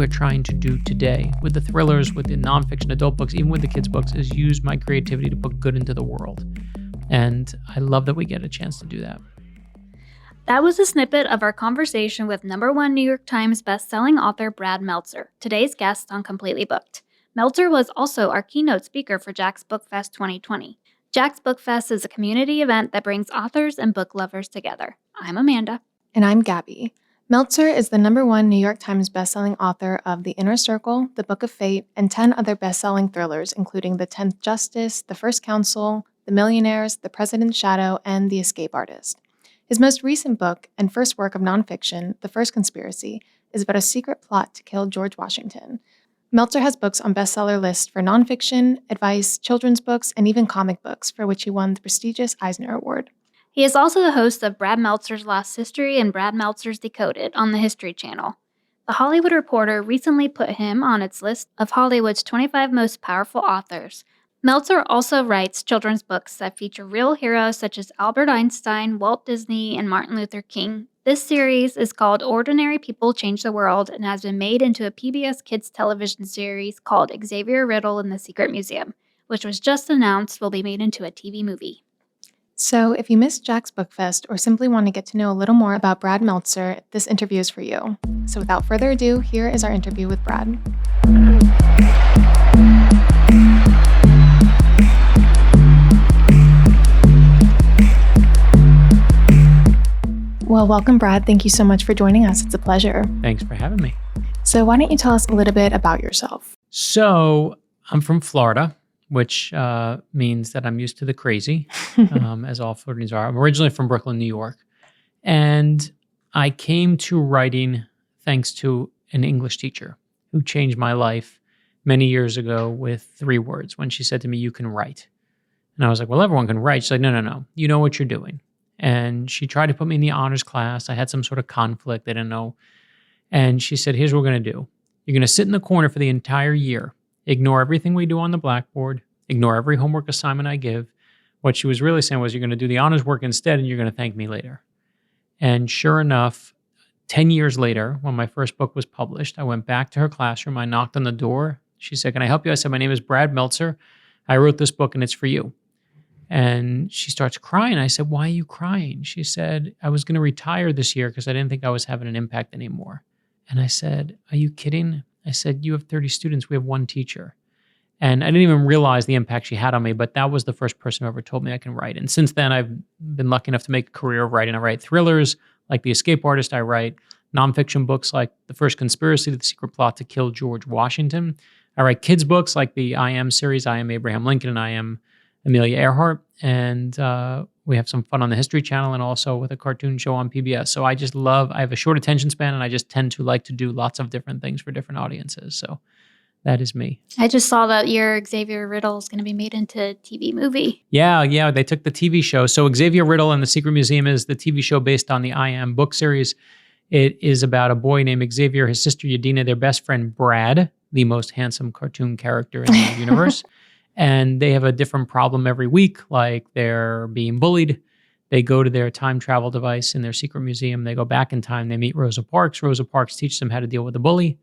we're trying to do today with the thrillers, with the nonfiction adult books, even with the kids' books, is use my creativity to put good into the world. And I love that we get a chance to do that. That was a snippet of our conversation with #1 New York Times bestselling author Brad Meltzer, today's guest on Completely Booked. Meltzer was also our keynote speaker for Jack's Book Fest 2020. Jack's Book Fest is a community event that brings authors and book lovers together. I'm Amanda. And I'm Gabby. Meltzer is the #1 New York Times bestselling author of The Inner Circle, The Book of Fate, and 10 other bestselling thrillers, including The 10th Justice, The First Counsel, The Millionaires, The President's Shadow, and The Escape Artist. His most recent book and first work of nonfiction, The First Conspiracy, is about a secret plot to kill George Washington. Meltzer has books on bestseller lists for nonfiction, advice, children's books, and even comic books, for which he won the prestigious Eisner Award. He is also the host of Brad Meltzer's Lost History and Brad Meltzer's Decoded on the History Channel. The Hollywood Reporter recently put him on its list of Hollywood's 25 most powerful authors. Meltzer also writes children's books that feature real heroes such as Albert Einstein, Walt Disney, and Martin Luther King. This series is called Ordinary People Change the World and has been made into a PBS Kids television series called Xavier Riddle in the Secret Museum, which was just announced will be made into a TV movie. So if you missed Jack's Book Fest or simply want to get to know a little more about Brad Meltzer, this interview is for you. So without further ado, here is our interview with Brad. Well, welcome, Brad. Thank you so much for joining us. It's a pleasure. Thanks for having me. So why don't you tell us a little bit about yourself? So I'm from Florida, which means that I'm used to the crazy, as all Floridians are. I'm originally from Brooklyn, New York. And I came to writing thanks to an English teacher who changed my life many years ago with 3 words when she said to me, "You can write." And I was like, well, everyone can write. She's like, no. You know what you're doing. And she tried to put me in the honors class. I had some sort of conflict. I didn't know. And she said, here's what we're going to do. You're going to sit in the corner for the entire year. Ignore everything we do on the blackboard. Ignore every homework assignment I give. What she was really saying was, you're going to do the honors work instead, and you're going to thank me later. And sure enough, 10 years later, when my first book was published, I went back to her classroom. I knocked on the door. She said, can I help you? I said, my name is Brad Meltzer. I wrote this book, and it's for you. And she starts crying. I said, why are you crying? She said, I was going to retire this year because I didn't think I was having an impact anymore. And I said, are you kidding? I said, you have 30 students. We have 1 teacher. And I didn't even realize the impact she had on me, but that was the first person who ever told me I can write. And since then, I've been lucky enough to make a career of writing. I write thrillers like The Escape Artist. I write nonfiction books like The First Conspiracy, The Secret Plot to Kill George Washington. I write kids' books like the I Am series, I Am Abraham Lincoln, and I Am Amelia Earhart. And we have some fun on the History Channel and also with a cartoon show on PBS. So I have a short attention span, and I just tend to like to do lots of different things for different audiences. So that is me. I just saw that your Xavier Riddle is going to be made into a TV movie. Yeah. They took the TV show. So Xavier Riddle and the Secret Museum is the TV show based on the I Am book series. It is about a boy named Xavier, his sister Yadina, their best friend Brad, the most handsome cartoon character in the universe. And they have a different problem every week, like they're being bullied. They go to their time travel device in their secret museum. They go back in time. They meet Rosa Parks. Rosa Parks teaches them how to deal with the bully.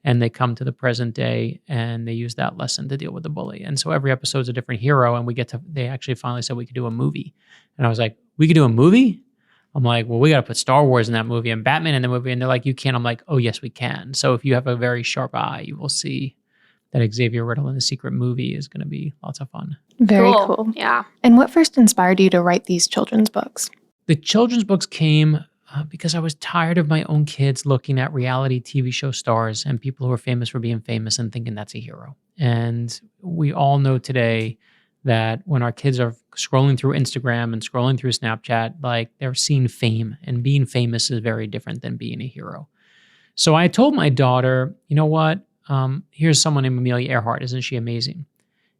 And they come to the present day and they use that lesson to deal with the bully. And so every episode is a different hero. And they actually finally said we could do a movie. And I was like, we could do a movie? I'm like, well, we got to put Star Wars in that movie and Batman in the movie. And they're like, you can't. I'm like, oh, yes, we can. So if you have a very sharp eye, you will see that Xavier Riddle in the secret movie is going to be lots of fun. Very cool. Yeah. And what first inspired you to write these children's books? The children's books came because I was tired of my own kids looking at reality TV show stars and people who are famous for being famous and thinking that's a hero. And we all know today that when our kids are scrolling through Instagram and scrolling through Snapchat, like they're seeing fame, and being famous is very different than being a hero. So I told my daughter, you know what? Here's someone named Amelia Earhart. Isn't she amazing?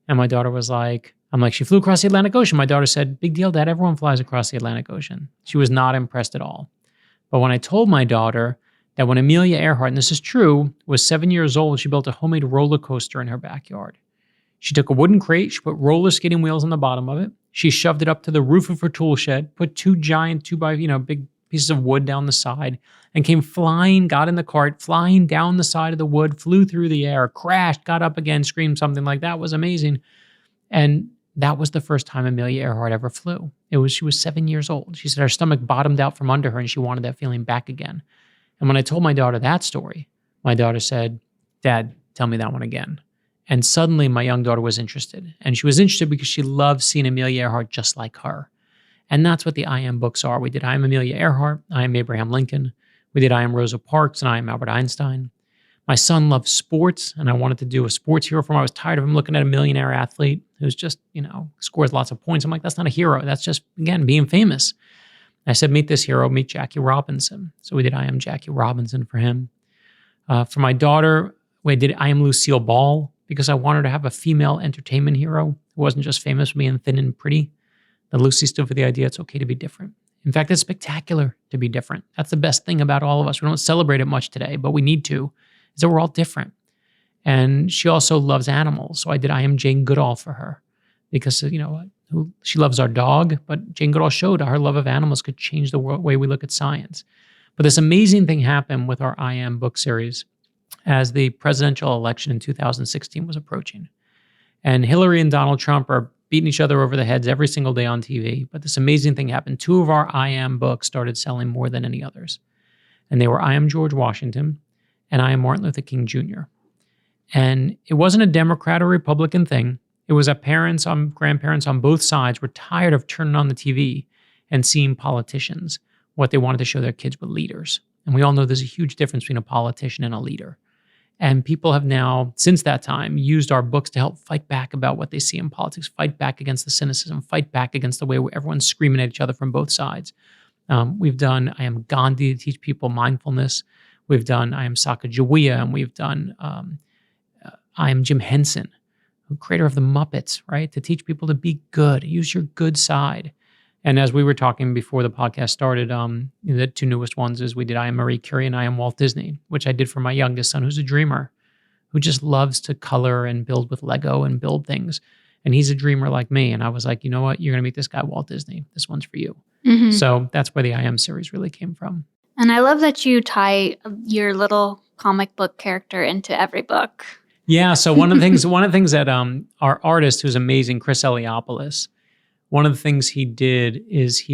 And my daughter was like, she flew across the Atlantic Ocean. My daughter said, big deal, Dad, everyone flies across the Atlantic Ocean. She was not impressed at all. But when I told my daughter that when Amelia Earhart, and this is true, was 7 years old, she built a homemade roller coaster in her backyard. She took a wooden crate, she put roller skating wheels on the bottom of it. She shoved it up to the roof of her tool shed, put 2 giant big pieces of wood down the side and came flying, got in the cart, flying down the side of the wood, flew through the air, crashed, got up again, screamed something like that was amazing. And that was the first time Amelia Earhart ever flew. She was 7 years old. She said her stomach bottomed out from under her and she wanted that feeling back again. And when I told my daughter that story, my daughter said, "Dad, tell me that one again." And suddenly my young daughter was interested. And she was interested because she loved seeing Amelia Earhart just like her. And that's what the I Am books are. We did I Am Amelia Earhart, I Am Abraham Lincoln. We did I Am Rosa Parks and I Am Albert Einstein. My son loves sports, and I wanted to do a sports hero for him. I was tired of him looking at a millionaire athlete who's just, scores lots of points. I'm like, that's not a hero. That's just, again, being famous. I said, meet this hero, meet Jackie Robinson. So we did I Am Jackie Robinson for him. For my daughter, we did I Am Lucille Ball because I wanted to have a female entertainment hero who wasn't just famous for being thin and pretty. The Lucy stood for the idea it's okay to be different. In fact, it's spectacular to be different. That's the best thing about all of us. We don't celebrate it much today, but we need to, is that we're all different. And she also loves animals. So I did I Am Jane Goodall for her because, she loves our dog, but Jane Goodall showed her love of animals could change the way we look at science. But this amazing thing happened with our I Am book series as the presidential election in 2016 was approaching. And Hillary and Donald Trump are beating each other over the heads every single day on TV. But this amazing thing happened. 2 of our I Am books started selling more than any others. And they were I Am George Washington and I Am Martin Luther King Jr. And it wasn't a Democrat or Republican thing. It was that grandparents on both sides were tired of turning on the TV and seeing politicians. What they wanted to show their kids were leaders. And we all know there's a huge difference between a politician and a leader. And people have now, since that time, used our books to help fight back about what they see in politics, fight back against the cynicism, fight back against the way where everyone's screaming at each other from both sides. We've done I Am Gandhi to teach people mindfulness. We've done I Am Sacagawea, and we've done I Am Jim Henson, creator of the Muppets, right? To teach people to be good, use your good side. And as we were talking before the podcast started, the 2 newest ones is we did I Am Marie Curie and I Am Walt Disney, which I did for my youngest son, who's a dreamer, who just loves to color and build with Lego and build things. And he's a dreamer like me. And I was like, you know what? You're going to meet this guy, Walt Disney. This one's for you. Mm-hmm. So that's where the I Am series really came from. And I love that you tie your little comic book character into every book. Yeah. So one of the things that our artist, who's amazing, Chris Eliopoulos, one of the things he did is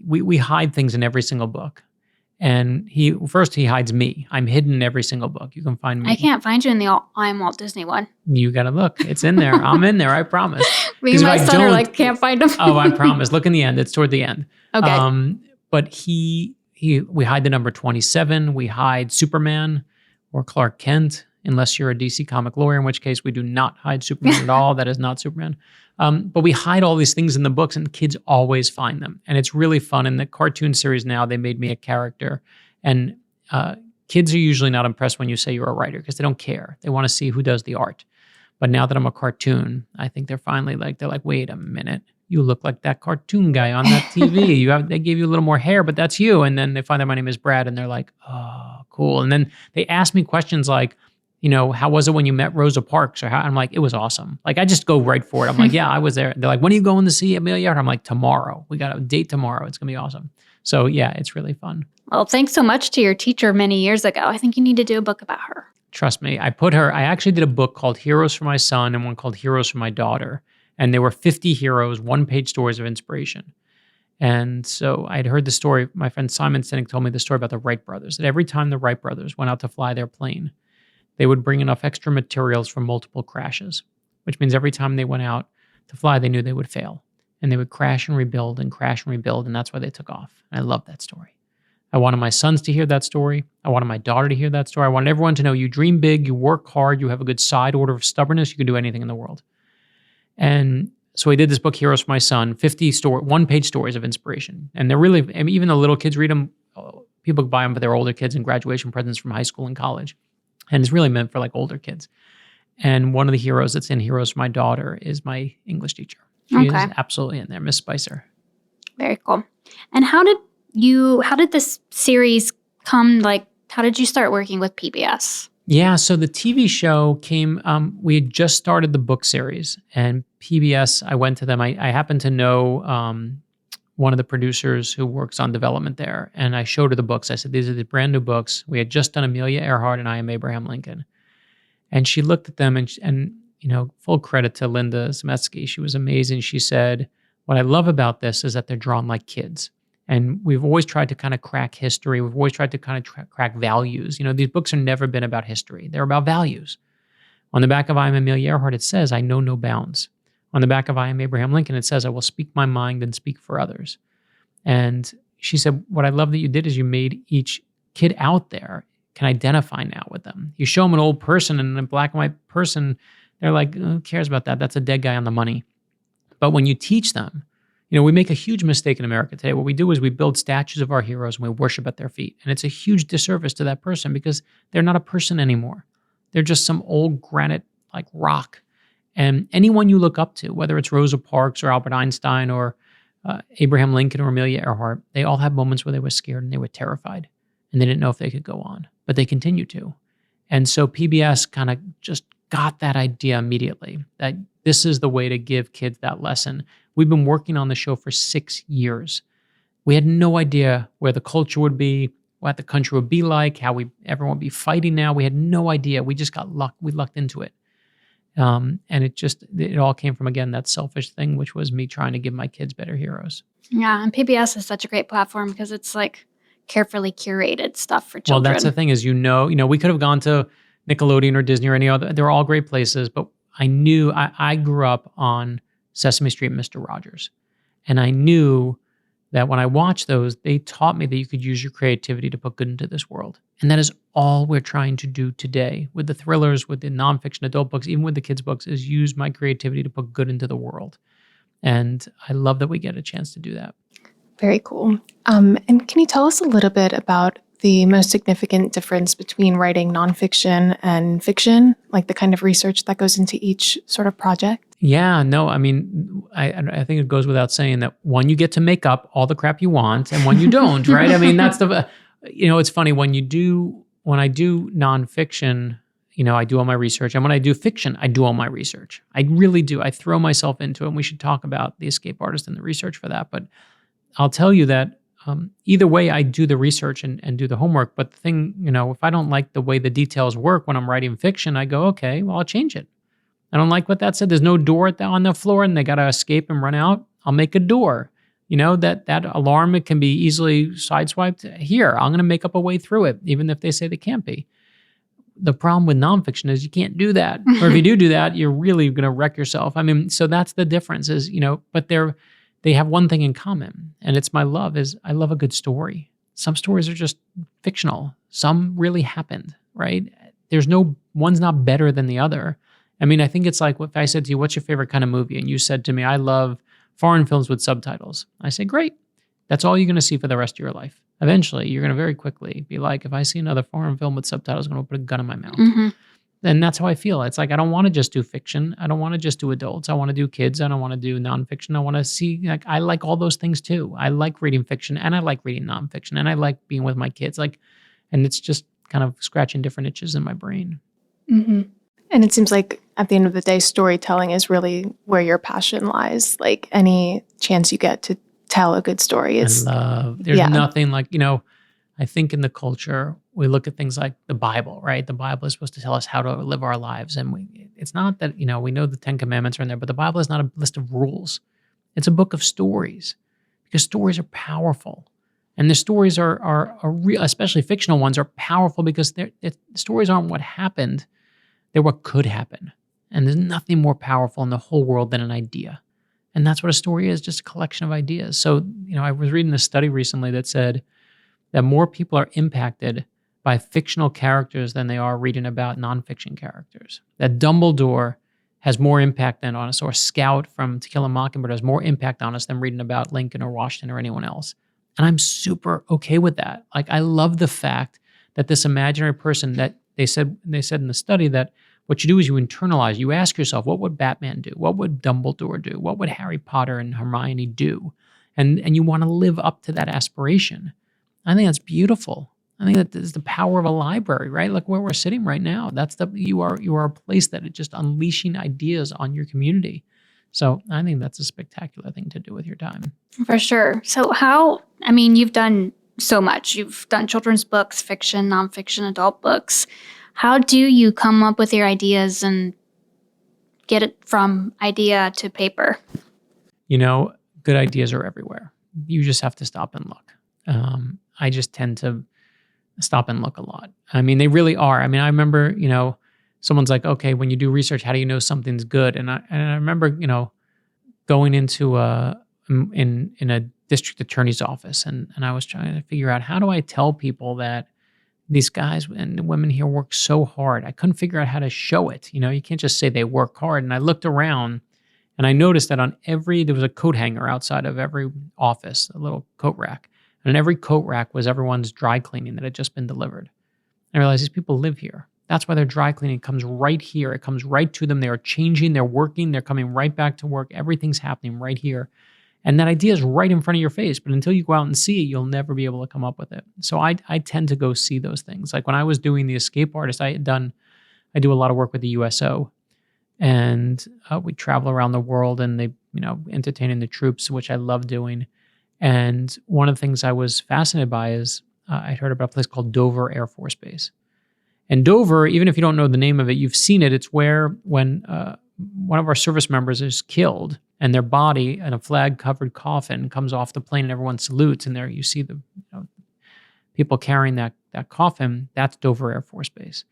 we hide things in every single book. And he hides me. I'm hidden in every single book. You can find me. I can't find you in the I Am Walt Disney one. You got to look. It's in there. I'm in there. I promise. Me and my son are like, can't find him. Oh, I promise. Look in the end. It's toward the end. Okay. But we hide the number 27. We hide Superman or Clark Kent, unless you're a DC comic lawyer, in which case we do not hide Superman at all. That is not Superman. But we hide all these things in the books and kids always find them. And it's really fun. In the cartoon series now, they made me a character. And kids are usually not impressed when you say you're a writer because they don't care. They want to see who does the art. But now that I'm a cartoon, I think they're finally they're like, wait a minute. You look like that cartoon guy on that TV. They gave you a little more hair, but that's you. And then they find out my name is Brad and they're like, oh, cool. And then they ask me questions like, how was it when you met Rosa Parks? Or how? I'm like, it was awesome. Like, I just go right for it. I'm like, yeah, I was there. They're like, when are you going to see Amelia Earhart? I'm like, tomorrow. We got a date tomorrow. It's going to be awesome. So yeah, it's really fun. Well, thanks so much to your teacher many years ago. I think you need to do a book about her. Trust me. I actually did a book called Heroes for My Son and one called Heroes for My Daughter. And there were 50 heroes, 1-page stories of inspiration. And so I'd heard the story. My friend Simon Sinek told me the story about the Wright brothers, that every time the Wright brothers went out to fly their plane, they would bring enough extra materials for multiple crashes, which means every time they went out to fly, they knew they would fail. And they would crash and rebuild, and that's why they took off. And I love that story. I wanted my sons to hear that story. I wanted my daughter to hear that story. I wanted everyone to know you dream big, you work hard, you have a good side order of stubbornness, you can do anything in the world. And so I did this book, Heroes for My Son, 50 1-page stories of inspiration. And they're really, even the little kids read them. People buy them for their older kids and graduation presents from high school and college. And it's really meant for older kids. And one of the heroes that's in Heroes for My Daughter is my English teacher. She is absolutely in there, Miss Spicer. Very cool. And how did this series come, how did you start working with PBS? Yeah, so the TV show came, we had just started the book series, and PBS, I went to them. I happened to know one of the producers who works on development there, and I showed her the books. I said, these are the brand new books. We had just done Amelia Earhart and I Am Abraham Lincoln. And she looked at them and full credit to Linda Zemetsky. She was amazing. She said, what I love about this is that they're drawn like kids. And we've always tried to kind of crack history. We've always tried to kind of crack values. These books have never been about history. They're about values. On the back of I Am Amelia Earhart, it says, I know no bounds. On the back of I Am Abraham Lincoln, it says, I will speak my mind and speak for others. And she said, what I love that you did is you made each kid out there can identify now with them. You show them an old person and a black and white person, they're like, who cares about that? That's a dead guy on the money. But when you teach them, we make a huge mistake in America today. What we do is we build statues of our heroes and we worship at their feet. And it's a huge disservice to that person because they're not a person anymore. They're just some old granite like rock. And anyone you look up to, whether it's Rosa Parks or Albert Einstein or Abraham Lincoln or Amelia Earhart, they all have moments where they were scared and they were terrified and they didn't know if they could go on, but they continue to. And so PBS kind of just got that idea immediately that this is the way to give kids that lesson. We've been working on the show for 6 years. We had no idea where the culture would be, what the country would be like, how everyone would be fighting now. We had no idea. We just got luck. We lucked into it. And it all came from, again, that selfish thing, which was me trying to give my kids better heroes. Yeah, and PBS is such a great platform because it's like carefully curated stuff for children. Well, that's the thing is, we could have gone to Nickelodeon or Disney or any other. They're all great places, but I knew I grew up on Sesame Street, Mr. Rogers. And I knew that when I watched those, they taught me that you could use your creativity to put good into this world. And that is all we're trying to do today with the thrillers, with the nonfiction adult books, even with the kids' books, is use my creativity to put good into the world. And I love that we get a chance to do that. Very cool. And can you tell us a little bit about the most significant difference between writing nonfiction and fiction, like the kind of research that goes into each sort of project? Yeah, no, I mean, I think it goes without saying that one, you get to make up all the crap you want, and one you don't, right? I mean, that's it's funny when I do nonfiction, I do all my research, and when I do fiction, I do all my research. I really do. I throw myself into it, and we should talk about The Escape Artist and the research for that. But I'll tell you that either way, I do the research and do the homework. But the thing, if I don't like the way the details work when I'm writing fiction, I go, okay, well, I'll change it. I don't like what that said. There's no door on the floor and they got to escape and run out. I'll make a door. That alarm, it can be easily sideswiped. Here, I'm going to make up a way through it, even if they say they can't be. The problem with nonfiction is you can't do that. Or if you do that, you're really going to wreck yourself. I mean, so that's the difference is, but they have one thing in common, and it's my love is I love a good story. Some stories are just fictional. Some really happened, right? One's not better than the other. I mean, I think it's like if I said to you, what's your favorite kind of movie? And you said to me, I love foreign films with subtitles. I say, great. That's all you're going to see for the rest of your life. Eventually, you're going to very quickly be like, if I see another foreign film with subtitles, I'm going to put a gun in my mouth. Mm-hmm. And that's how I feel. It's like, I don't want to just do fiction. I don't want to just do adults. I want to do kids. I don't want to do nonfiction. I want to see, I like all those things too. I like reading fiction and I like reading nonfiction and I like being with my kids. And it's just kind of scratching different itches in my brain. Mm-hmm. And it seems like at the end of the day, storytelling is really where your passion lies. Like any chance you get to tell a good story is. There's nothing like, I think in the culture, we look at things like the Bible, right? The Bible is supposed to tell us how to live our lives. And it's not that, we know the 10 Commandments are in there, but the Bible is not a list of rules. It's a book of stories because stories are powerful. And the stories are real, especially fictional ones, are powerful because stories aren't what happened. They're what could happen. And there's nothing more powerful in the whole world than an idea. And that's what a story is, just a collection of ideas. So, I was reading a study recently that said that more people are impacted by fictional characters than they are reading about nonfiction characters. That Dumbledore has more impact than on us, or Scout from To Kill a Mockingbird has more impact on us than reading about Lincoln or Washington or anyone else. And I'm super okay with that. Like, I love the fact that this imaginary person that they said in the study that what you do is you internalize, you ask yourself, what would Batman do? What would Dumbledore do? What would Harry Potter and Hermione do? And you want to live up to that aspiration. I think that's beautiful. I think that is the power of a library, right? Like where we're sitting right now. You are a place that is just unleashing ideas on your community. So I think that's a spectacular thing to do with your time. For sure. So you've done so much. You've done children's books, fiction, nonfiction, adult books. How do you come up with your ideas and get it from idea to paper? Good ideas are everywhere. You just have to stop and look. I just tend to stop and look a lot. They really are. I remember, someone's like, okay, when you do research, how do you know something's good? And I remember, going into in a district attorney's office, and I was trying to figure out, how do I tell people that these guys and women here work so hard? I couldn't figure out how to show it. You can't just say they work hard. And I looked around and I noticed that there was a coat hanger outside of every office, a little coat rack. And on every coat rack was everyone's dry cleaning that had just been delivered. I realized these people live here. That's why their dry cleaning comes right here. It comes right to them. They are changing, they're working, they're coming right back to work. Everything's happening right here. And that idea is right in front of your face. But until you go out and see it, you'll never be able to come up with it. So I tend to go see those things. Like when I was doing The Escape Artist, I do a lot of work with the USO. And we travel around the world and they, entertaining the troops, which I love doing. And one of the things I was fascinated by is I heard about a place called Dover Air Force Base. And Dover, even if you don't know the name of it, you've seen it. It's where when one of our service members is killed and their body in a flag-covered coffin comes off the plane and everyone salutes, and there you see the people carrying that coffin. That's Dover Air Force Base.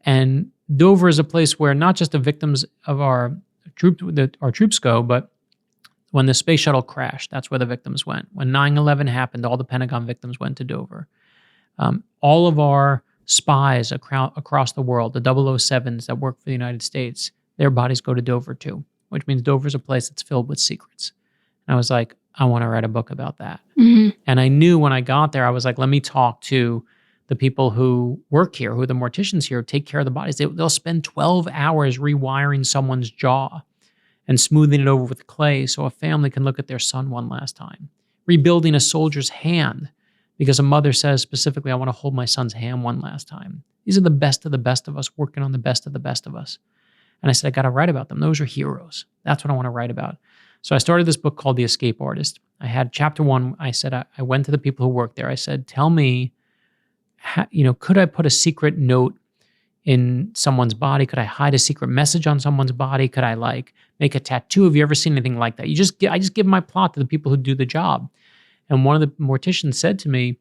And Dover is a place where not just the victims of our troops go, but when the space shuttle crashed, that's where the victims went. When 9/11 happened, all the Pentagon victims went to Dover. All of our spies across the world, the 007s that work for the United States, their bodies go to Dover too, which means Dover's a place that's filled with secrets. And I was like, I want to write a book about that. Mm-hmm. And I knew when I got there, I was like, let me talk to the people who work here, who are the morticians here, take care of the bodies. They'll spend 12 hours rewiring someone's jaw and smoothing it over with clay so a family can look at their son one last time. Rebuilding a soldier's hand because a mother says specifically, I want to hold my son's hand one last time. These are the best of us working on the best of us. And I said, I got to write about them. Those are heroes. That's what I want to write about. So I started this book called The Escape Artist. I had chapter 1. I said, I went to the people who work there. I said, tell me, could I put a secret note in someone's body? Could I hide a secret message on someone's body? Could I make a tattoo? Have you ever seen anything like that? I just give my plot to the people who do the job. And one of the morticians said to me,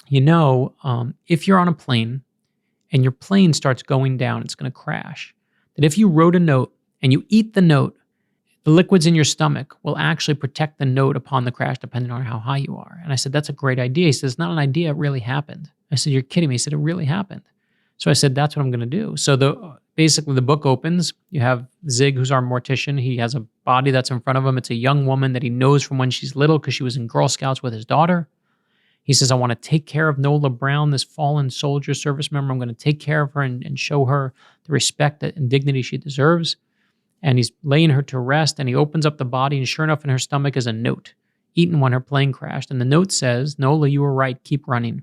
if you're on a plane and your plane starts going down, it's going to crash. That if you wrote a note and you eat the note, the liquids in your stomach will actually protect the note upon the crash, depending on how high you are. And I said, that's a great idea. He said, it's not an idea, it really happened. I said, you're kidding me. He said, it really happened. So I said, that's what I'm going to do. So basically the book opens. You have Zig, who's our mortician. He has a body that's in front of him. It's a young woman that he knows from when she's little because she was in Girl Scouts with his daughter. He says, I want to take care of Nola Brown, this fallen soldier service member. I'm going to take care of her and show her the respect and dignity she deserves. And he's laying her to rest, and he opens up the body, and sure enough, in her stomach is a note, eaten when her plane crashed. And the note says, Nola, you were right, keep running.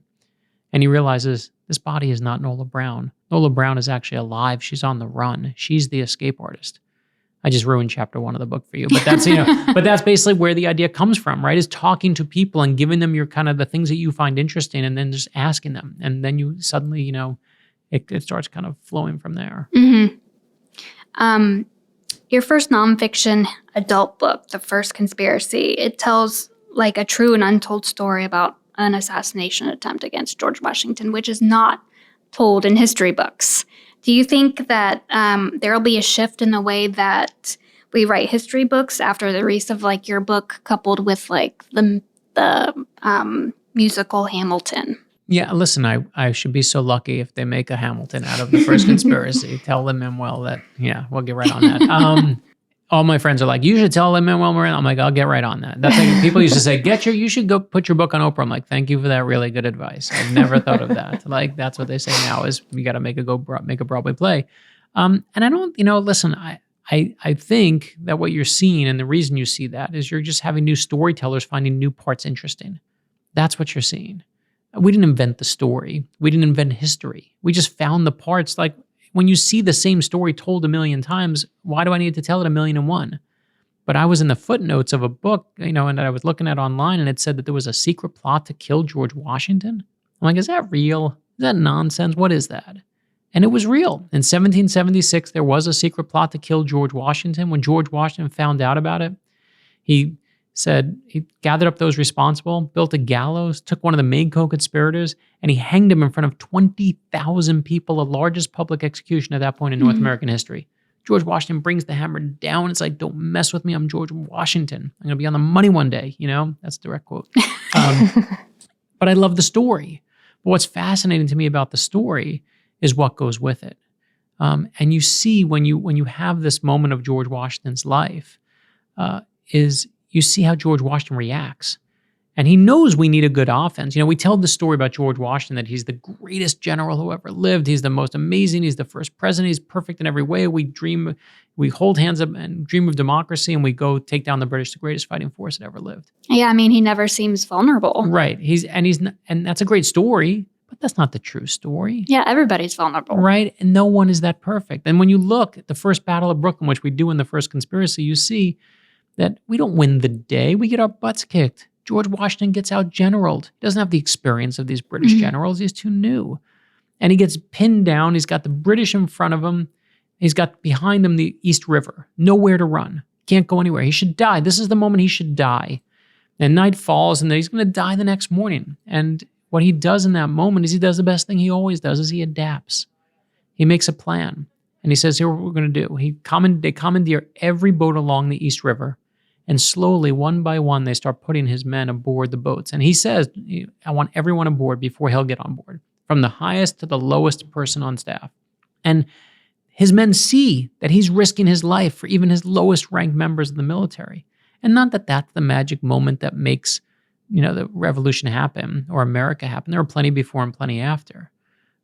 And he realizes this body is not Nola Brown. Nola Brown is actually alive. She's on the run. She's the escape artist. I just ruined chapter 1 of the book for you, but that's, but that's basically where the idea comes from, right? Is talking to people and giving them your kind of the things that you find interesting, and then just asking them. And then you suddenly, it starts kind of flowing from there. Mm-hmm. Your first nonfiction adult book, The First Conspiracy, it tells like a true and untold story about an assassination attempt against George Washington, which is not told in history books. Do you think that there will be a shift in the way that we write history books after the release of like your book, coupled with like the musical Hamilton? Yeah, listen, I should be so lucky if they make a Hamilton out of The First Conspiracy. Tell Lin-Manuel that, we'll get right on that. All my friends are like, you should tell Lin-Manuel Miranda. I'm like, I'll get right on that. That's like people used to say, you should go put your book on Oprah. I'm like, thank you for that really good advice. I've never thought of that. Like, that's what they say now is you got to make a Broadway play. And I don't, listen, I think that what you're seeing, and the reason you see that is you're just having new storytellers finding new parts interesting. That's what you're seeing. We didn't invent the story. We didn't invent history. We just found the parts. Like when you see the same story told 1,000,000 times, why do I need to tell it 1,000,001? But I was in the footnotes of a book, and I was looking at online, and it said that there was a secret plot to kill George Washington. I'm like, is that real? Is that nonsense? What is that? And it was real. In 1776, there was a secret plot to kill George Washington. When George Washington found out about it, he said he gathered up those responsible, built a gallows, took one of the main co-conspirators, and he hanged him in front of 20,000 people, the largest public execution at that point in North American history. George Washington brings the hammer down. It's like, don't mess with me. I'm George Washington. I'm going to be on the money one day. That's a direct quote. But I love the story. But what's fascinating to me about the story is what goes with it. And you see when you have this moment of George Washington's life, is you see how George Washington reacts. And he knows we need a good offense. We tell the story about George Washington that he's the greatest general who ever lived. He's the most amazing. He's the first president. He's perfect in every way. We hold hands up and dream of democracy, and we go take down the British, the greatest fighting force that ever lived. Yeah, he never seems vulnerable. Right. And that's a great story, but that's not the true story. Yeah, everybody's vulnerable. Right. And no one is that perfect. And when you look at the first Battle of Brooklyn, which we do in the First Conspiracy, you see that we don't win the day. We get our butts kicked. George Washington gets out-generaled. He doesn't have the experience of these British generals. He's too new. And he gets pinned down. He's got the British in front of him. He's got behind him the East River. Nowhere to run. Can't go anywhere. He should die. This is the moment he should die. And night falls, and then he's going to die the next morning. And what he does in that moment is he does the best thing he always does, is he adapts. He makes a plan. And he says, here what we're going to do. They commandeer every boat along the East River. And slowly, one by one, they start putting his men aboard the boats. And he says, I want everyone aboard before he'll get on board, from the highest to the lowest person on staff. And his men see that he's risking his life for even his lowest ranked members of the military. And not that that's the magic moment that makes, the revolution happen or America happen. There were plenty before and plenty after.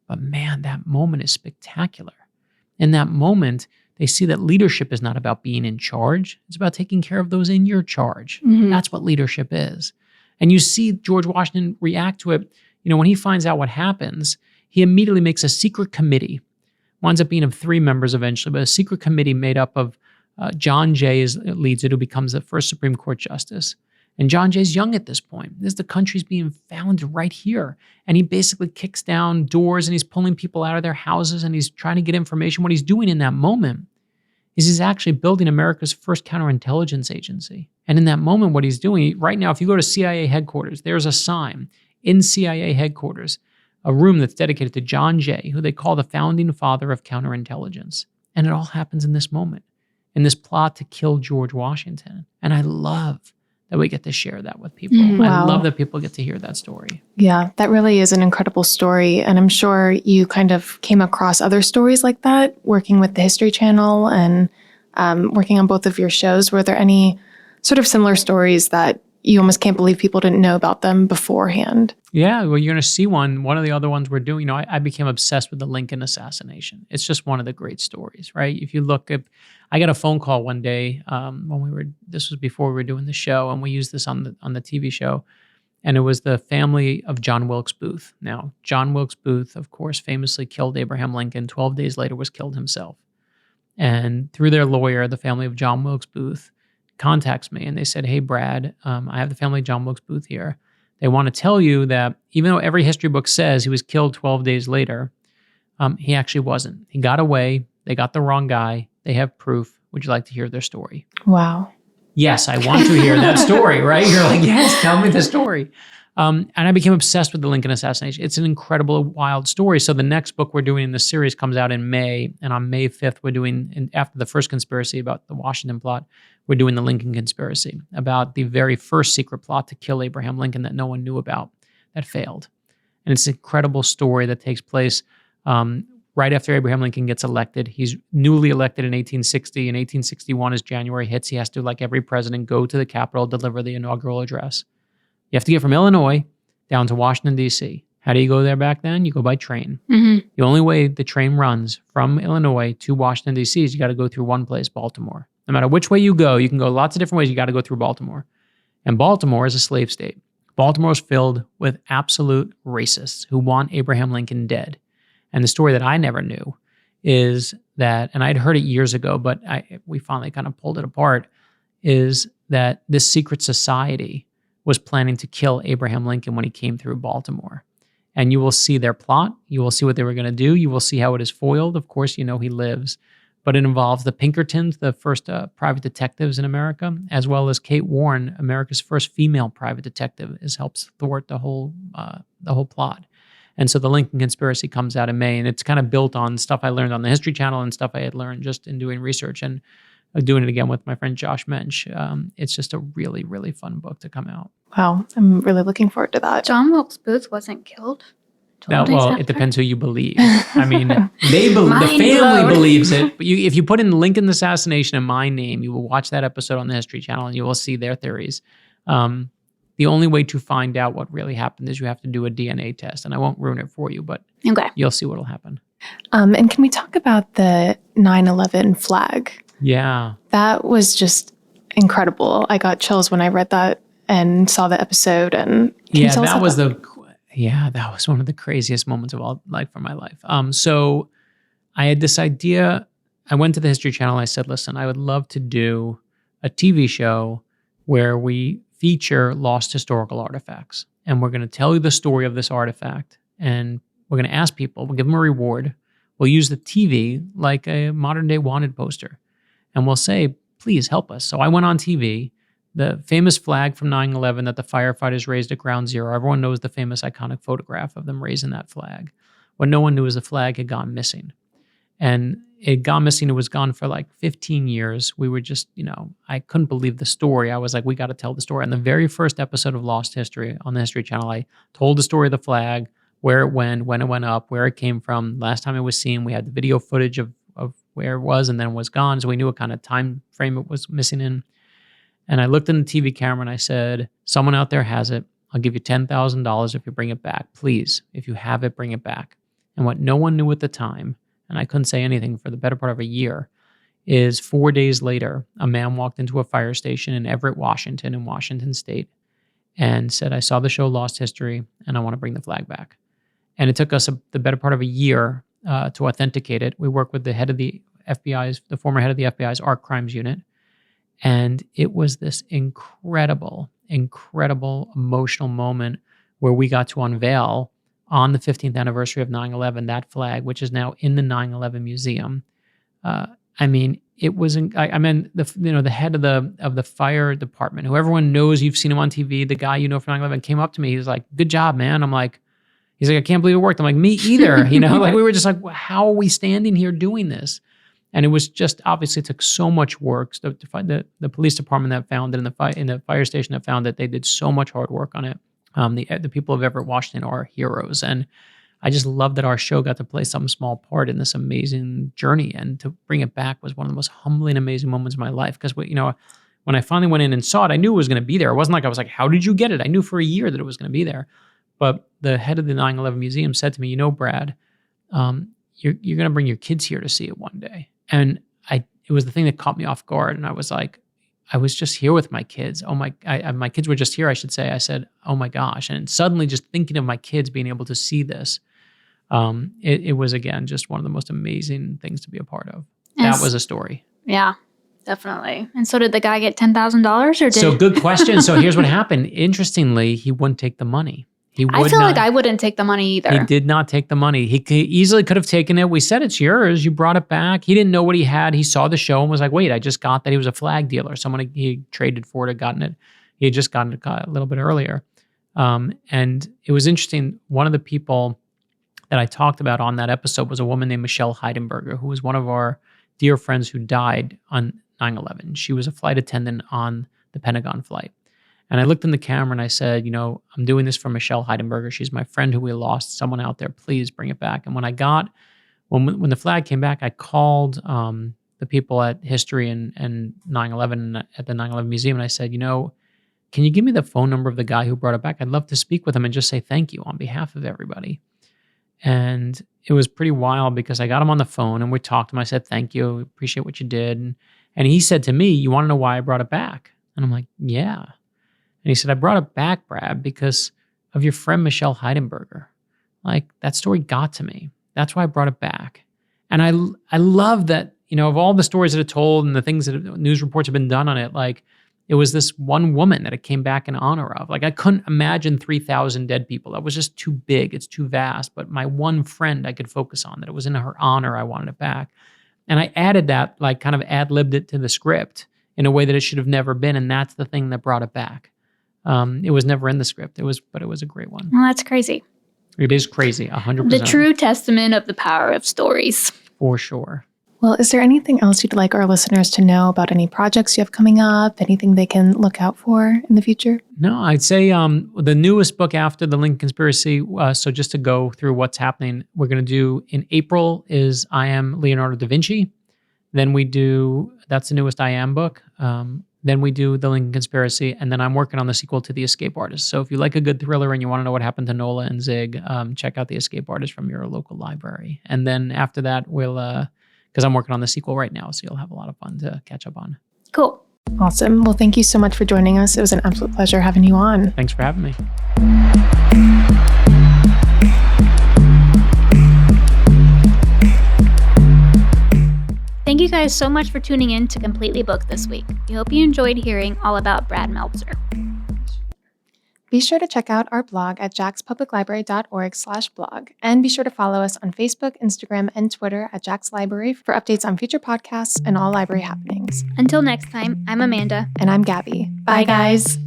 But man, that moment is spectacular. In that moment, they see that leadership is not about being in charge. It's about taking care of those in your charge. That's what leadership is. And you see George Washington react to it. When he finds out what happens, he immediately makes a secret committee. Winds up being of 3 members eventually, but a secret committee made up of John Jay leads it, who becomes the first Supreme Court justice. And John Jay's young at this point. The country's being founded right here. And he basically kicks down doors, and he's pulling people out of their houses, and he's trying to get information. What he's doing in that moment is he's actually building America's first counterintelligence agency. And in that moment, what he's doing, right now, if you go to CIA headquarters, there's a sign in CIA headquarters, a room that's dedicated to John Jay, who they call the founding father of counterintelligence. And it all happens in this moment, in this plot to kill George Washington. And I love that we get to share that with people. Wow. I love that people get to hear that story. Yeah, that really is an incredible story. And I'm sure you kind of came across other stories like that working with the History Channel and working on both of your shows. Were there any sort of similar stories that you almost can't believe people didn't know about them beforehand? Yeah, well, you're going to see one. One of the other ones we're doing, I became obsessed with the Lincoln assassination. It's just one of the great stories, right? If you look at, I got a phone call one day this was before we were doing the show, and we used this on the TV show, and it was the family of John Wilkes Booth. Now, John Wilkes Booth, of course, famously killed Abraham Lincoln. 12 days later was killed himself. And through their lawyer, the family of John Wilkes Booth contacts me, and they said, hey, Brad, I have the family of John Wilkes Booth here. They want to tell you that even though every history book says he was killed 12 days later, he actually wasn't. He got away. They got the wrong guy. They have proof. Would you like to hear their story? Wow. Yes, I want to hear that story, right? You're like, yes, tell me the story. And I became obsessed with the Lincoln assassination. It's an incredible, wild story. So the next book we're doing in the series comes out in May. And on May 5th, we're doing, after the first conspiracy about the Washington plot, we're doing the Lincoln conspiracy, about the very first secret plot to kill Abraham Lincoln that no one knew about, that failed. And it's an incredible story that takes place right after Abraham Lincoln gets elected. He's newly elected in 1860. In 1861, as January hits, he has to, like every president, go to the Capitol, deliver the inaugural address. You have to get from Illinois down to Washington, D.C. How do you go there back then? You go by train. The only way the train runs from Illinois to Washington, D.C. is you got to go through one place, Baltimore. No matter which way you go, you can go lots of different ways. You got to go through Baltimore. And Baltimore is a slave state. Baltimore is filled with absolute racists who want Abraham Lincoln dead. And the story that I never knew is that, and I'd heard it years ago, but we finally kind of pulled it apart, is that this secret society was planning to kill Abraham Lincoln when he came through Baltimore. And you will see their plot. You will see what they were going to do. You will see how it is foiled. Of course, you know he lives. But it involves the Pinkertons, the first private detectives in America, as well as Kate Warren, America's first female private detective, helps thwart the whole plot. And so the Lincoln conspiracy comes out in May, and it's kind of built on stuff I learned on the History Channel and stuff I had learned just in doing research and doing it again with my friend Josh Mensch. It's just a really, really fun book to come out. Wow, I'm really looking forward to that. John Wilkes Booth wasn't killed. It depends who you believe. I mean, the family believes it, but if you put in Lincoln assassination and my name, you will watch that episode on the History Channel and you will see their theories. The only way to find out what really happened is you have to do a DNA test, and I won't ruin it for you, but you'll see what will happen. And can we talk about the 9/11 flag? Yeah. That was just incredible. I got chills when I read that and saw the episode. And that was one of the craziest moments of all, like, for my life. So I had this idea. I went to the History Channel. I said, listen, I would love to do a TV show where we feature lost historical artifacts. And we're going to tell you the story of this artifact. And we're going to ask people, we'll give them a reward. We'll use the TV like a modern day wanted poster. And we'll say, please help us. So I went on TV. The famous flag from 9/11 that the firefighters raised at Ground Zero. Everyone knows the famous iconic photograph of them raising that flag. What no one knew is the flag had gone missing. And it had gone missing. It was gone for like 15 years. We were just, I couldn't believe the story. I was like, we got to tell the story. On the very first episode of Lost History on the History Channel, I told the story of the flag, where it went, when it went up, where it came from, last time it was seen. We had the video footage of where it was, and then it was gone. So we knew what kind of time frame it was missing in. And I looked in the TV camera and I said, someone out there has it. I'll give you $10,000 if you bring it back. Please, if you have it, bring it back. And what no one knew at the time, and I couldn't say anything for the better part of a year, is 4 days later, a man walked into a fire station in Everett, Washington, in Washington State, and said, I saw the show Lost History, and I want to bring the flag back. And it took us the better part of a year to authenticate it. We worked with the head of the former head of the FBI's Art Crimes Unit. And it was this incredible, incredible emotional moment where we got to unveil on the 15th anniversary of 9/11 that flag, which is now in the 9/11 Museum. It was. The head of the fire department, who everyone knows, you've seen him on TV. The guy from 9/11 came up to me. He was like, "Good job, man." I'm like, he's like, "I can't believe it worked." I'm like, "Me either." Like we were just like, "How are we standing here doing this?" And it was just, obviously, it took so much work. So to find the police department that found it, and in the fire station that found it, they did so much hard work on it. The people of Everett, Washington are heroes. And I just love that our show got to play some small part in this amazing journey. And to bring it back was one of the most humbling, amazing moments of my life. Because, when I finally went in and saw it, I knew it was going to be there. It wasn't like I was like, how did you get it? I knew for a year that it was going to be there. But the head of the 9/11 Museum said to me, Brad, you're going to bring your kids here to see it one day. And it was the thing that caught me off guard. And I was like, I was just here with my kids. My kids were just here, I should say. I said, oh my gosh. And suddenly just thinking of my kids being able to see this, it was, again, just one of the most amazing things to be a part of. That was a story. Yeah, definitely. And so did the guy get $10,000 So good question. So here's what happened. Interestingly, he wouldn't take the money. I feel like I wouldn't take the money either. He did not take the money. He easily could have taken it. We said, it's yours. You brought it back. He didn't know what he had. He saw the show and was like, wait, I just got that. He was a flag dealer. Someone he traded for it, had gotten it. He had just gotten it a little bit earlier. And it was interesting. One of the people that I talked about on that episode was a woman named Michelle Hyden, who was one of our dear friends who died on 9/11. She was a flight attendant on the Pentagon flight. And I looked in the camera and I said, I'm doing this for Michelle Hyden. She's my friend who we lost. Someone out there, please bring it back. And when the flag came back, I called the people at History and 9/11 at the 9/11 Museum. And I said, can you give me the phone number of the guy who brought it back? I'd love to speak with him and just say thank you on behalf of everybody. And it was pretty wild because I got him on the phone and we talked to him. I said, thank you. Appreciate what you did. And he said to me, you want to know why I brought it back? And I'm like, yeah. And he said, I brought it back, Brad, because of your friend, Michelle Heidenberger. Like, that story got to me. That's why I brought it back. And I love that, of all the stories that it told and the things that news reports have been done on it, like it was this one woman that it came back in honor of. Like I couldn't imagine 3,000 dead people. That was just too big. It's too vast. But my one friend I could focus on, that it was in her honor, I wanted it back. And I added that, like kind of ad-libbed it to the script in a way that it should have never been. And that's the thing that brought it back. It was never in the script. But it was a great one. Well, that's crazy. It is crazy, 100%. The true testament of the power of stories. For sure. Well, is there anything else you'd like our listeners to know about any projects you have coming up, anything they can look out for in the future? No, I'd say the newest book after the Lincoln Conspiracy, so just to go through what's happening, we're going to do in April is I Am Leonardo da Vinci. Then that's the newest I Am book. Then we do the Lincoln Conspiracy, and then I'm working on the sequel to The Escape Artist. So if you like a good thriller and you want to know what happened to Nola and Zig, check out The Escape Artist from your local library. And then after that, we'll... because I'm working on the sequel right now, so you'll have a lot of fun to catch up on. Cool. Awesome. Well, thank you so much for joining us. It was an absolute pleasure having you on. Thanks for having me. Thank you guys so much for tuning in to Completely Booked this week. We hope you enjoyed hearing all about Brad Meltzer. Be sure to check out our blog at jackspubliclibrary.org/blog. And be sure to follow us on Facebook, Instagram, and Twitter at Jack's Library for updates on future podcasts and all library happenings. Until next time, I'm Amanda. And I'm Gabby. Bye, guys.